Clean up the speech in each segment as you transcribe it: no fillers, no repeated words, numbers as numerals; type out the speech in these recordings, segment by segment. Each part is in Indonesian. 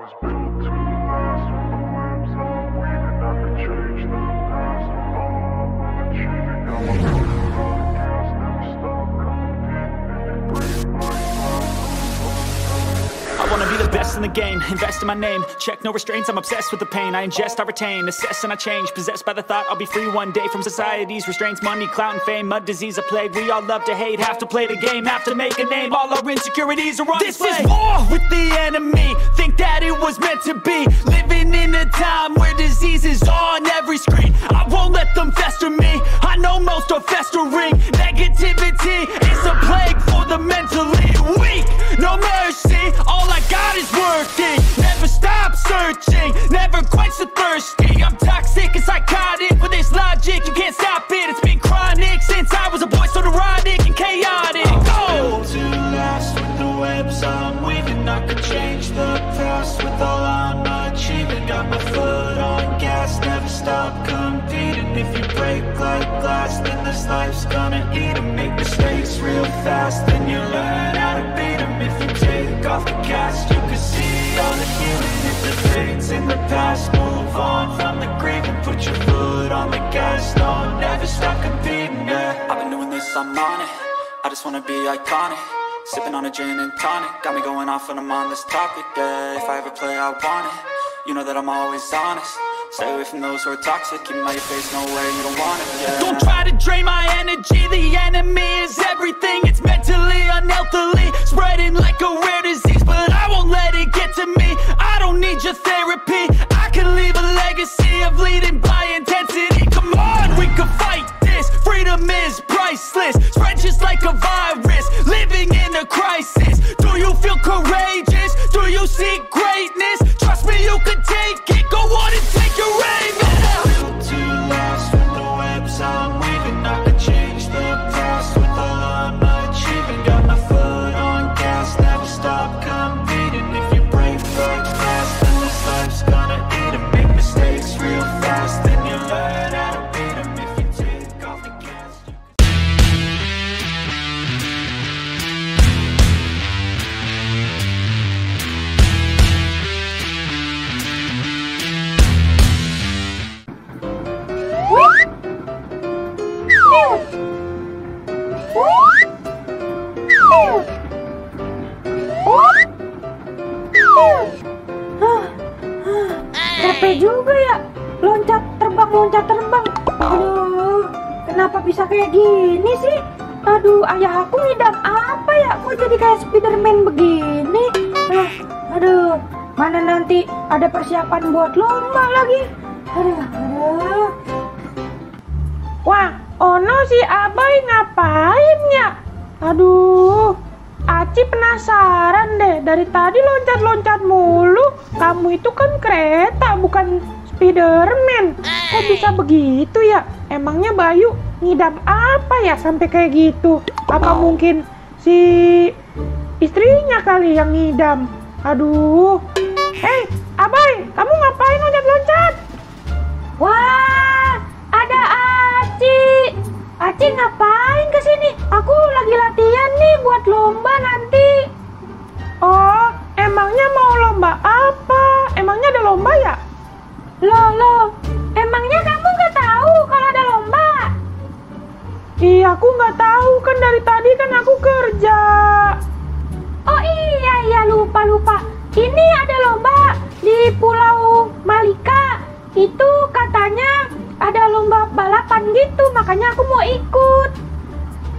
I wanna be the best in the game, invest in my name. Check no restraints, I'm obsessed with the pain. I ingest, I retain, assess and I change. Possessed by the thought I'll be free one day from society's restraints. Money, clout and fame, mud, disease, a plague. We all love to hate, have to play the game, have to make a name. All our insecurities are on display. This is war with the enemy, think that it was meant to be. Living in a time where disease is on every screen. I won't let them fester me, I know most are festering. Negativity is a plague for the mentally weak. No mercy, all I got is working. Never stop searching, never quench the thirsty. I'm toxic and psychotic, with this logic you can't stop it. It's been chronic since I was a boy, so neurotic and chaotic. I'm built to last with the webs I'm weaving. I could change the past with all I'm achieving. Got my foot on gas, never stop competing. If you break like glass, then this life's gonna eat 'em. Make mistakes real fast, then you learn how to beat 'em. If you take off the cast, you can see all the healing. If the fate's in the past, move on from the grave and put your foot on the gas. No, never stop competing, yeah. I've been doing this, I'm on it. I just wanna be iconic. Sipping on a gin and tonic, got me going off when I'm on this topic, yeah. If I ever play, I want it. You know that I'm always honest. Stay away from those who are toxic. Keep 'em out your face, no way, you don't want it, yeah. Don't try to drain my energy. The enemy is everything. It's mentally, unhealthily, spreading like a rare disease. But I won't let it get to me. I don't need your therapy. I can leave a legacy of leading by intensity. Come on, we can fight this. Freedom is priceless. Spread just like a virus. Living in a crisis. Do you feel courageous? Do you seek greatness? Trust me, you can take it. Go on and take your aim. Built to last with the webs I'm weaving. I could change the past with all I'm achieving. Got my foot on gas, never stop competing. If you break like glass, then this life's gonna eat 'em. Make mistakes real fast, then you learn how to beat 'em. If you take off the gas, capek juga ya, loncat terbang. Aduh, kenapa bisa kayak gini sih? Aduh, ayah aku ngidam apa ya? Kok jadi kayak Spiderman begini? Aduh, mana nanti ada persiapan buat lomba lagi? Aduh. Wah, Ono si Abai ngapain ya? Aduh, Aci penasaran deh, dari tadi loncat-loncat mulu. Kamu itu kan kereta, bukan Spiderman. Kok bisa begitu ya? Emangnya Bayu ngidam apa ya sampai kayak gitu? Apa mungkin si istrinya kali yang ngidam? Aduh. Abai, kamu ngapain loncat-loncat? Wah, ada Aci. Aci ngapain kesini? Aku lagi latihan nih buat lomba nanti. Oh, emangnya mau lomba apa? Emangnya ada lomba ya? Loh, emangnya kamu nggak tahu kalau ada lomba? Iya, aku nggak tahu, kan dari tadi kan aku kerja. Oh iya, lupa. Ini ada lomba di Pulau Malika. Itu katanya ada lomba balapan gitu, makanya aku mau ikut.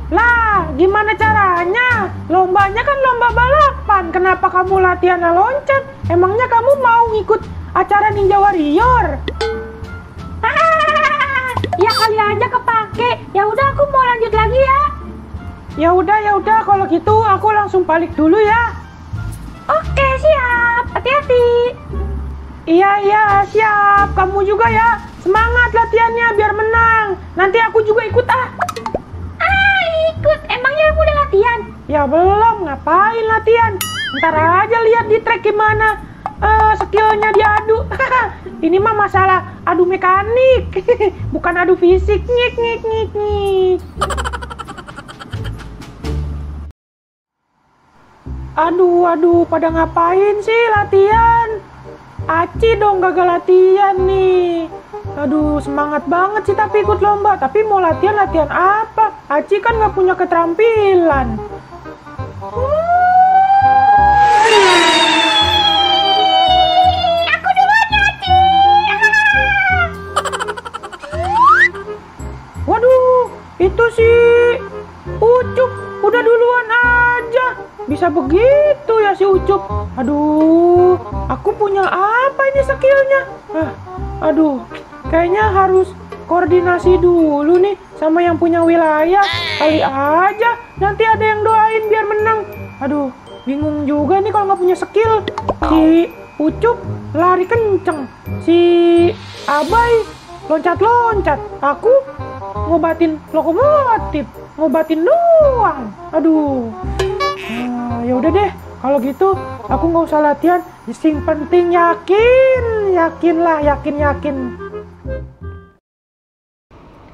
Lah, gimana caranya? Lombanya kan lomba balapan. Kenapa kamu latihan loncat? Emangnya kamu mau ngikut acara Ninja Warrior? Ya kali aja kepake. Ya udah, aku mau lanjut lagi ya. Ya udah, kalau gitu aku langsung balik dulu ya. Oke, siap. Hati-hati. Iya, siap. Kamu juga ya. Semangat latihannya biar menang. Nanti aku juga ikut ikut. Emangnya aku udah latihan? Ya belum, ngapain latihan? Ntar aja lihat di track gimana skillnya diadu. Ini mah masalah adu mekanik, bukan adu fisik. Nyik. Aduh, pada ngapain sih latihan? Aci dong gagal latihan nih. Aduh, semangat banget sih tapi ikut lomba. Tapi mau latihan apa? Aci kan nggak punya keterampilan. Aku duluan ya, Aci. Waduh, itu sih Ucup udah duluan aja. Bisa begitu ya si Ucup. Aduh, aku punya apa ini skillnya? Aduh, kayaknya harus koordinasi dulu nih sama yang punya wilayah. Kali aja nanti ada yang doain biar menang. Aduh, bingung juga nih kalau nggak punya skill. Si Ucup lari kenceng, si Abai loncat-loncat, aku ngobatin lokomotif, ngobatin doang. Aduh, ya udah deh. Kalau gitu aku nggak usah latihan. Yang penting yakin.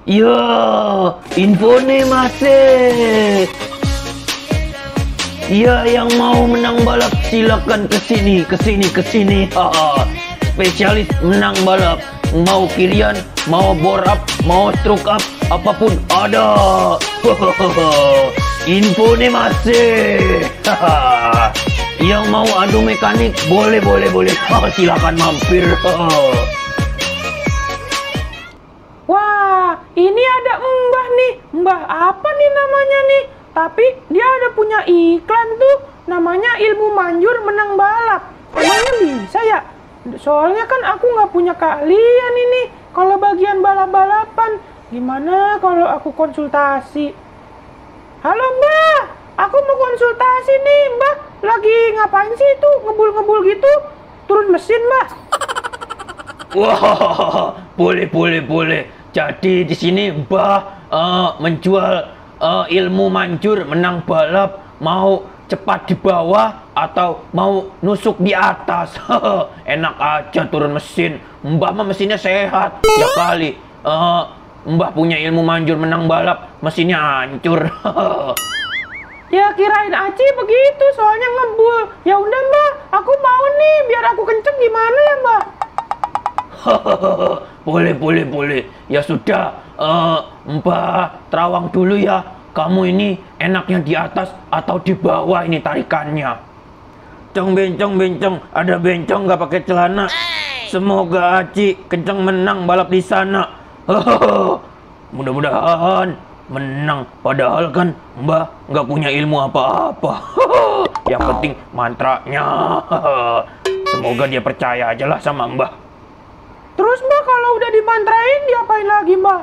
Yo, info nih masih. Ya, yang mau menang balap silakan kesini. Spesialis menang balap. Mau kirian, mau bore up, mau stroke up, apapun ada. Info nih masih. Yang mau adu mekanik boleh. Silakan mampir. Wah, ini ada Mbah nih. Mbah apa nih namanya nih? Tapi dia ada punya iklan tuh. Namanya ilmu manjur menang balap. Emangnya bisa ya? Soalnya kan aku nggak punya keahlian ini. Kalau bagian balap-balapan, gimana kalau aku konsultasi? Halo Mbah, aku mau konsultasi nih Mbah. Lagi ngapain sih itu? Ngebul-ngebul gitu? Turun mesin Mbah. Wah, boleh. Jadi di sini Mbah menjual ilmu manjur menang balap. Mau cepat di bawah atau mau nusuk di atas? Enak aja turun mesin. Mbah mah mesinnya sehat. Ya kali Mbah punya ilmu manjur menang balap, mesinnya hancur. Ya kirain Aci begitu, soalnya ngebul. Ya udah Mbah, aku mau nih, biar aku kenceng gimana ya Mbah? Boleh. Ya sudah, Mbah terawang dulu ya. Kamu ini enaknya di atas atau di bawah ini tarikannya? Bencong, ada bencong nggak pakai celana? Semoga Aci kenceng menang balap di sana. Mudah-mudahan menang. Padahal kan Mbah nggak punya ilmu apa-apa. Yang penting mantranya. Semoga dia percaya aja lah sama Mbah. Terus Mbah kalau udah dimantrain diapain lagi Mbah?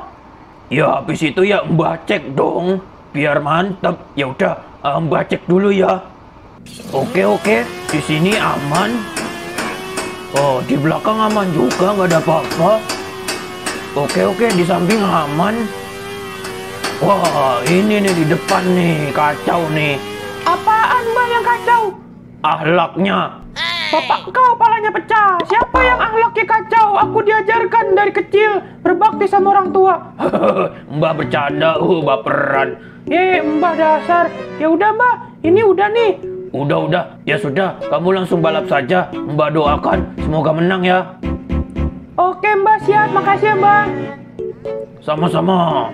Ya habis itu ya Mbah cek dong, biar mantap. Ya udah, Mbah cek dulu ya. Oke, di sini aman. Oh, di belakang aman juga, nggak ada apa-apa. Oke, di samping aman. Wah, ini nih di depan nih, kacau nih. Apaan Mbah yang kacau? Akhlaknya. Bapak kau palanya pecah. Siapa yang akhlaknya kacau? Aku diajarkan dari kecil berbakti sama orang tua. Mbah bercanda, baperan. Mbah dasar. Ya udah Mbah, ini udah nih. Udah. Ya sudah, kamu langsung balap saja. Mbah doakan semoga menang ya. Oke Mbah, siap. Makasih ya Mbah. Sama-sama.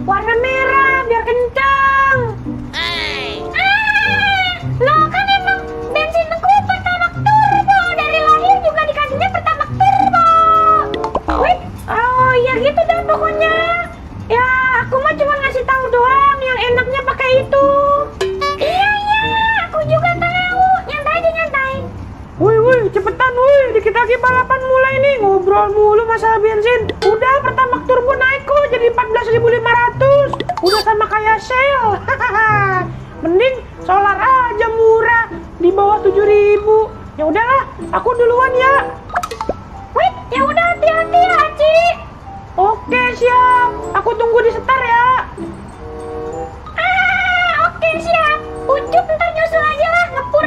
warna merah biar kencang. Lo kan emang bensinku Pertamax Turbo, dari lahir juga dikasihnya Pertamax Turbo. Wih, oh ya gitu dah pokoknya. Ya aku mah cuma ngasih tahu doang yang enaknya pakai itu. Iya, aku juga tahu. Nyantai aja, nyantai. Woi, cepetan woi, dikit lagi balapan mulai nih. Ngobrol mulu masalah bensin. Udah Pertamax Turbo naik kok jadi 14.500. Udah sama kayak Shell. Mending solar aja murah di bawah 7.000. Ya udahlah, aku duluan ya. Wih, ya udah hati-hati ya, Aci. Oke, siap. Aku tunggu di setar ya. Oke siap. Ucup ntar nyusul aja lah, ngepur.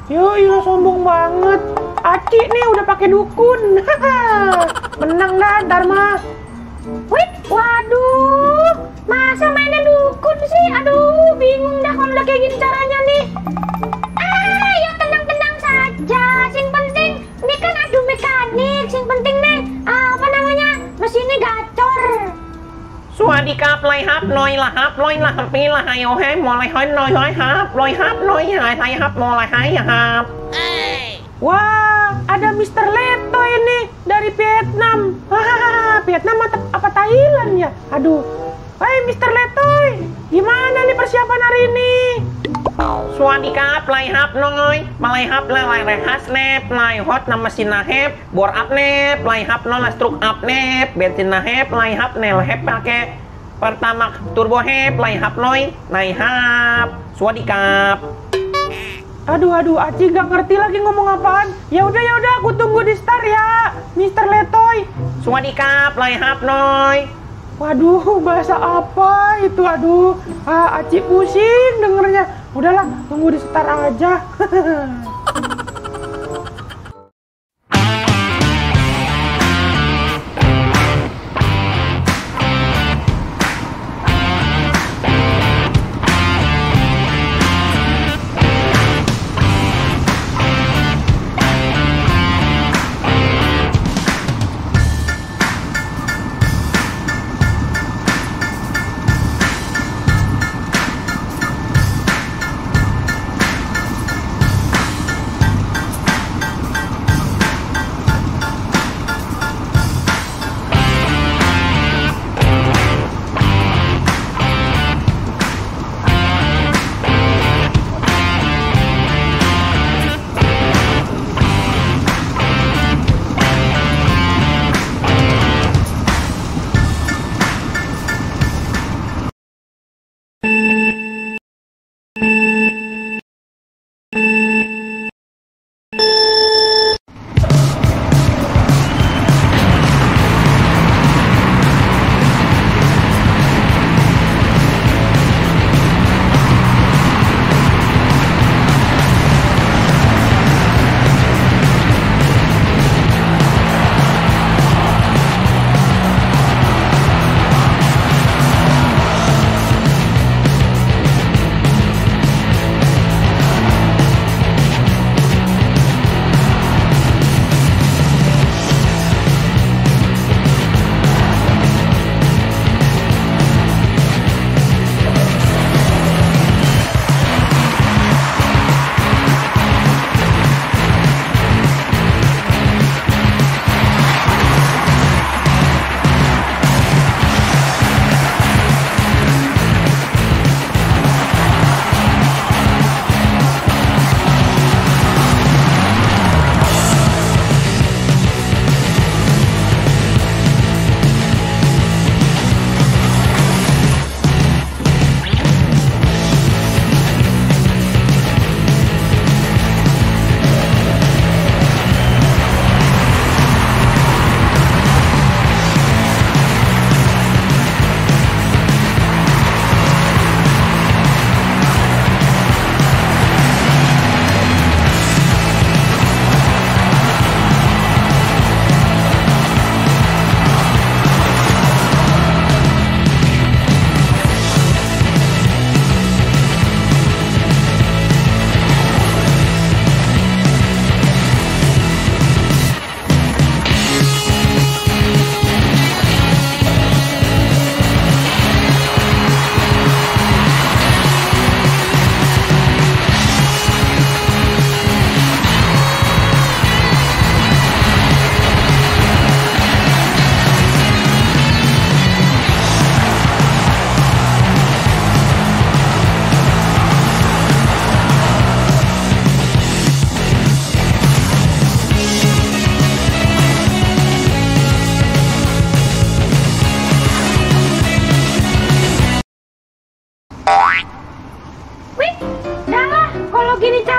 Yo, sombong banget. Aci nih udah pakai dukun. Menang dah ntar mah. Wih, waduh, masa mainnya dukun sih? Aduh, bingung dah kalau udah kayak gini caranya nih. Ya tenang-tenang saja. Sing penting, ini kan adu mekanik. Sing penting nih, apa namanya, mesinnya gacor. สวัสดีครับลอยฮับลอยละฮับลอยละฮับปีละไฮโอเฮมอลอยฮอยลอยฮอยฮับลอยฮับลอยหายไทยฮับมอลอยหายฮับ Wah, ada Mr. Leto ini dari Vietnam. Hahaha, Vietnam apa Thailand ya? Aduh. Hai Mr. Letoy, gimana nih persiapan hari ini? สวัสดีครับลอยฮับน้อยมาลอยฮับละลอยฮัสเนปลอยฮอตนำมาสินาเฮปบอร์อัพเนปลอยฮับนอลสตรุกอัพเนปเบนซินาเฮปลอยฮับเนลเฮปปาเกPertamax Turboเฮปลอยฮับน้อยในฮับสวัสดีครับ Aduh, Aci gak ngerti lagi ngomong apaan. Ya udah, aku tunggu di star ya, Mr. Letoy. สวัสดีครับลอยฮับน้อย Waduh, bahasa apa itu? Aduh, Aci pusing dengernya. Udahlah, tunggu di star aja.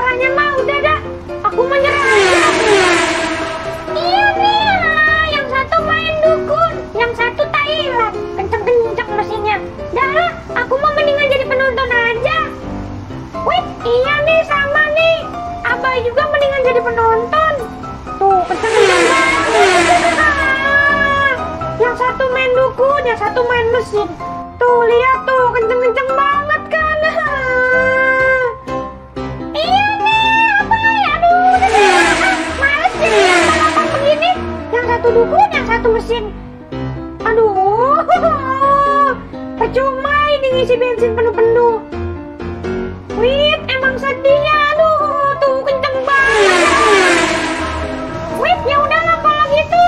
caranya mah udah dah. Aku menyerah aja. Iya nih, yang satu main dukun, yang satu Thailand. Kenceng-kenceng mesinnya. Dah, aku mau mendingan jadi penonton aja. Wih, iya nih sama nih. Abai juga mendingan jadi penonton. Tuh, kenceng-kenceng banget. Yang satu main dukun, yang satu main mesin. Tuh, lihat tuh, kenceng-kenceng banget kan. Iya nih, Abai. Aduh, males deh balapan begini. Yang satu dukun, yang satu mesin. Aduh, percuma ini ngisi bensin penuh-penuh. Wih, emang sedih ya. Aduh, tuh kenceng banget. Wih, ya udahlah kalau gitu.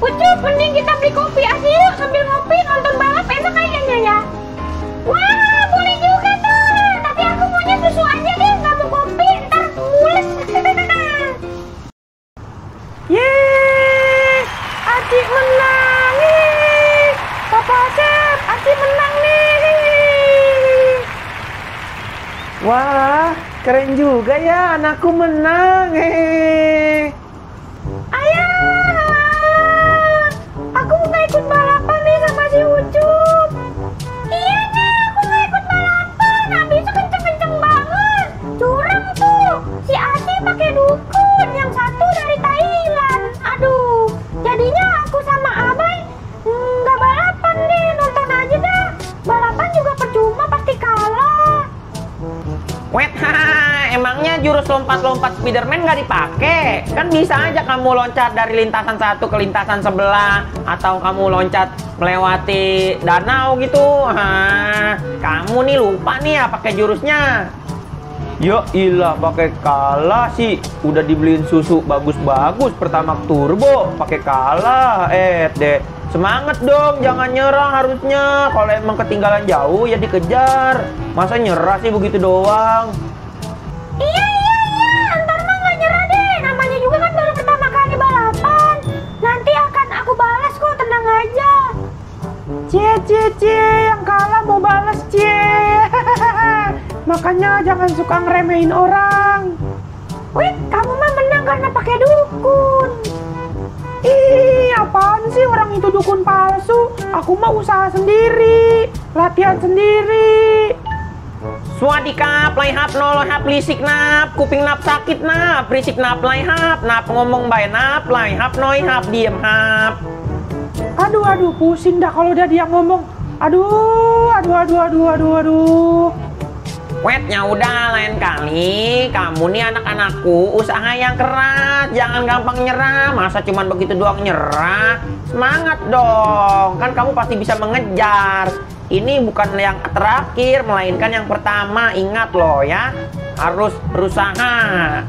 Ucup, mending kita beli kopi aja yuk sambil ngopi nonton balap, enak kayaknya ya. Wah, boleh juga tuh. Tapi aku maunya susu aja deh, nggak mau kopi, ntar mules. Yeay, Aci menang nih. Papa Sep, Aci menang nih. Wah, keren juga ya, anakku menang. Ayah, aku nggak ikut balapan nih sama si Ucup. Iya nih, aku nggak ikut balapan. Habis itu kenceng-kenceng banget. Curang tuh. Si Aci pakai dukun, yang satu dari Thailand. Aduh, jadinya aku sama Abai nggak balapan deh. Nonton aja dah. Balapan juga percuma, pasti kalah. Wait, emangnya jurus lompat-lompat Spiderman nggak dipakai? Kan bisa aja kamu loncat dari lintasan satu ke lintasan sebelah, atau kamu loncat melewati danau gitu. Kamu nih lupa nih ya pakai jurusnya. Ya ilah, pakai kalah sih. Udah dibeliin susu bagus-bagus Pertamax Turbo, pakai kalah. Dek, semangat dong, jangan nyerah harusnya. Kalau emang ketinggalan jauh ya dikejar. Masa nyerah sih begitu doang? Iya, ntar mah nggak nyerah deh. Namanya juga kan baru pertama kali balapan. Nanti akan aku balas kok, tenang aja. Cie, yang kalah mau balas, cie. Makanya jangan suka ngeremehin orang. Wih, kamu mah menang karena pakai dukun. Ih, apaan sih, orang itu dukun palsu. Aku mah usaha sendiri, latihan sendiri. Swadikap, laihap, nolohap, lisik nap, kuping nap sakit nap, berisik nap, laihap, nap ngomong bae nap, laihap, noihap, diem hap. Aduh, pusing dah kalau udah dia ngomong. Aduh. Wetnya udah, lain kali kamu nih anak-anakku usaha yang keras, jangan gampang nyerah. Masa cuman begitu doang nyerah? Semangat dong, kan kamu pasti bisa mengejar. Ini bukan yang terakhir, melainkan yang pertama. Ingat loh ya, harus berusaha.